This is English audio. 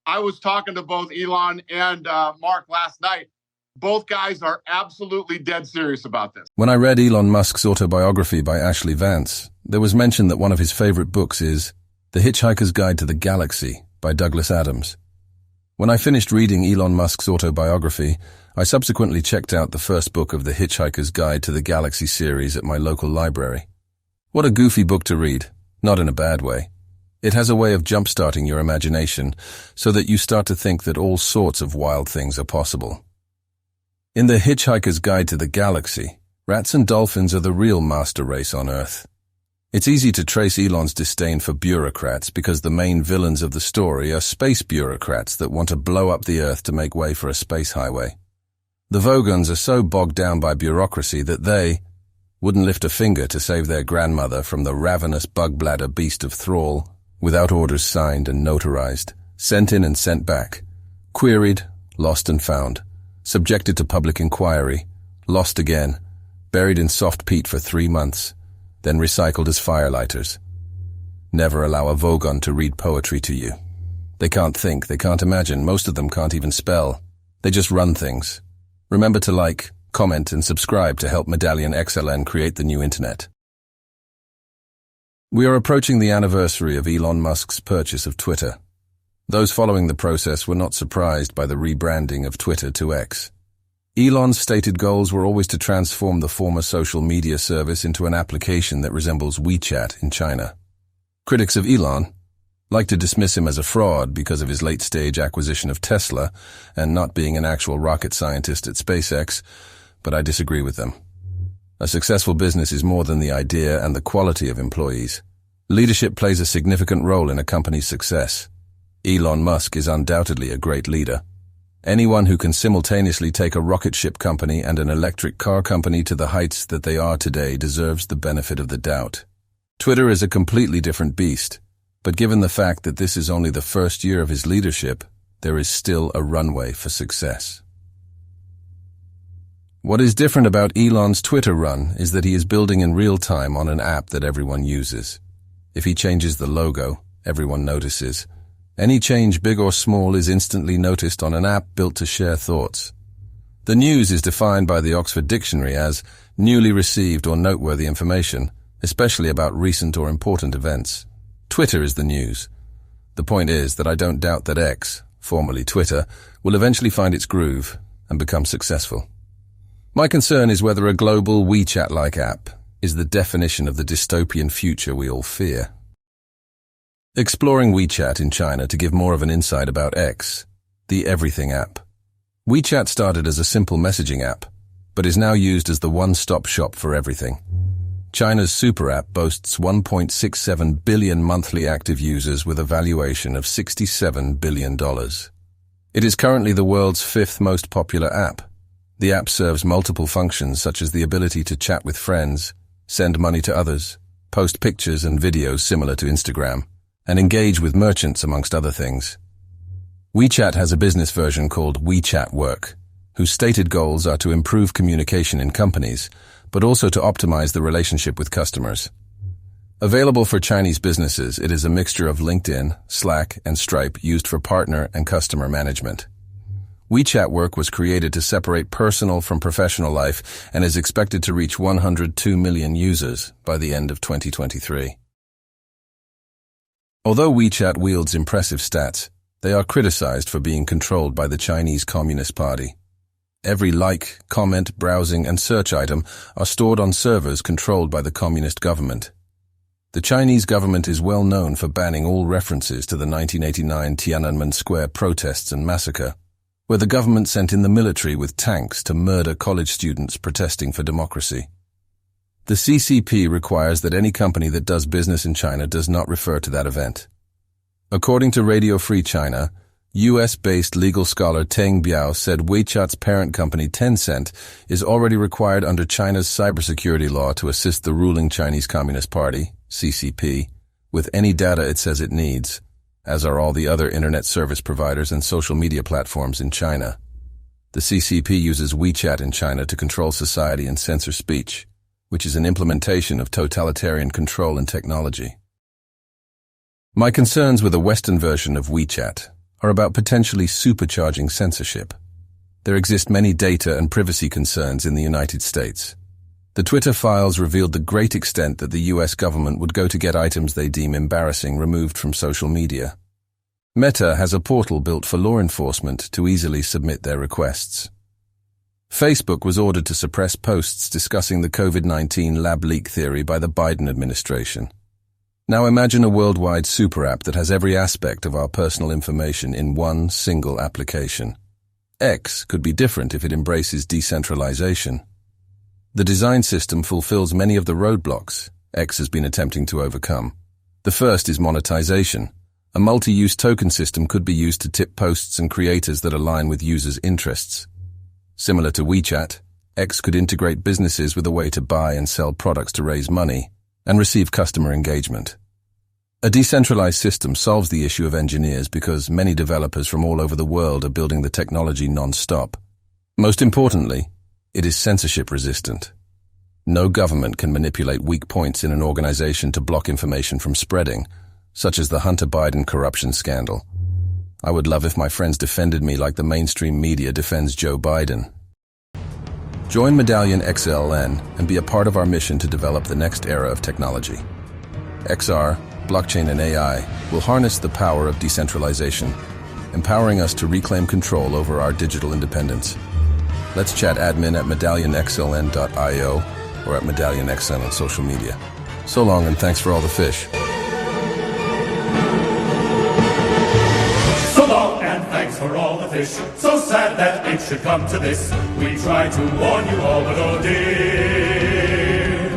I was talking to both Elon and Mark last night. Both guys are absolutely dead serious about this. When I read Elon Musk's autobiography by Ashley Vance, there was mention that one of his favorite books is The Hitchhiker's Guide to the Galaxy by Douglas Adams. When I finished reading Elon Musk's autobiography, I subsequently checked out the first book of the Hitchhiker's Guide to the Galaxy series at my local library. What a goofy book to read, not in a bad way. It has a way of jump-starting your imagination so that you start to think that all sorts of wild things are possible. In The Hitchhiker's Guide to the Galaxy, rats and dolphins are the real master race on Earth. It's easy to trace Elon's disdain for bureaucrats because the main villains of the story are space bureaucrats that want to blow up the Earth to make way for a space highway. The Vogons are so bogged down by bureaucracy that they wouldn't lift a finger to save their grandmother from the ravenous bug-bladder beast of Thrall without orders signed and notarized, sent in and sent back, queried, lost and found, subjected to public inquiry, lost again, buried in soft peat for 3 months, then recycled as firelighters. Never allow a Vogon to read poetry to you. They can't think, they can't imagine, most of them can't even spell. They just run things. Remember to like, comment, and subscribe to help Medallion XLN create the new internet. We are approaching the anniversary of Elon Musk's purchase of Twitter. Those following the process were not surprised by the rebranding of Twitter to X. Elon's stated goals were always to transform the former social media service into an application that resembles WeChat in China. Critics of Elon like to dismiss him as a fraud because of his late-stage acquisition of Tesla and not being an actual rocket scientist at SpaceX, but I disagree with them. A successful business is more than the idea and the quality of employees. Leadership plays a significant role in a company's success. Elon Musk is undoubtedly a great leader. Anyone who can simultaneously take a rocket ship company and an electric car company to the heights that they are today deserves the benefit of the doubt. Twitter is a completely different beast, but given the fact that this is only the first year of his leadership, there is still a runway for success. What is different about Elon's Twitter run is that he is building in real time on an app that everyone uses. If he changes the logo, everyone notices. Any change, big or small, is instantly noticed on an app built to share thoughts. The news is defined by the Oxford Dictionary as newly received or noteworthy information, especially about recent or important events. Twitter is the news. The point is that I don't doubt that X, formerly Twitter, will eventually find its groove and become successful. My concern is whether a global WeChat-like app is the definition of the dystopian future we all fear. Exploring WeChat in China to give more of an insight about X, the everything app. WeChat started as a simple messaging app, but is now used as the one-stop shop for everything. China's super app boasts 1.67 billion monthly active users with a valuation of $67 billion. It is currently the world's 5th most popular app. The app serves multiple functions such as the ability to chat with friends, send money to others, post pictures and videos similar to Instagram, and engage with merchants amongst other things. WeChat has a business version called WeChat Work, whose stated goals are to improve communication in companies, but also to optimize the relationship with customers. Available for Chinese businesses, it is a mixture of LinkedIn, Slack, and Stripe used for partner and customer management. WeChat Work was created to separate personal from professional life and is expected to reach 102 million users by the end of 2023. Although WeChat wields impressive stats, they are criticized for being controlled by the Chinese Communist Party. Every like, comment, browsing, and search item are stored on servers controlled by the communist government. The Chinese government is well known for banning all references to the 1989 Tiananmen Square protests and massacre, where the government sent in the military with tanks to murder college students protesting for democracy. The CCP requires that any company that does business in China does not refer to that event. According to Radio Free China, US-based legal scholar Teng Biao said WeChat's parent company Tencent is already required under China's cybersecurity law to assist the ruling Chinese Communist Party, CCP, with any data it says it needs, as are all the other internet service providers and social media platforms in China. The CCP uses WeChat in China to control society and censor speech, which is an implementation of totalitarian control and technology. My concerns with a Western version of WeChat are about potentially supercharging censorship. There exist many data and privacy concerns in the United States. The Twitter files revealed the great extent that the US government would go to get items they deem embarrassing removed from social media. Meta has a portal built for law enforcement to easily submit their requests. Facebook was ordered to suppress posts discussing the COVID-19 lab leak theory by the Biden administration. Now imagine a worldwide super app that has every aspect of our personal information in one single application. X could be different if it embraces decentralization. The design system fulfills many of the roadblocks X has been attempting to overcome. The first is monetization. A multi-use token system could be used to tip posts and creators that align with users' interests. Similar to WeChat, X could integrate businesses with a way to buy and sell products to raise money and receive customer engagement. A decentralized system solves the issue of engineers because many developers from all over the world are building the technology non-stop. Most importantly, it is censorship resistant. No government can manipulate weak points in an organization to block information from spreading, such as the Hunter Biden corruption scandal. I would love if my friends defended me like the mainstream media defends Joe Biden. Join Medallion XLN and be a part of our mission to develop the next era of technology. XR, blockchain and AI will harness the power of decentralization, empowering us to reclaim control over our digital independence. Let's chat admin at medallionxln.io or at MedallionXLN on social media. So long and thanks for all the fish. So long and thanks for all the fish. So sad that it should come to this. We tried to warn you all, but oh dear.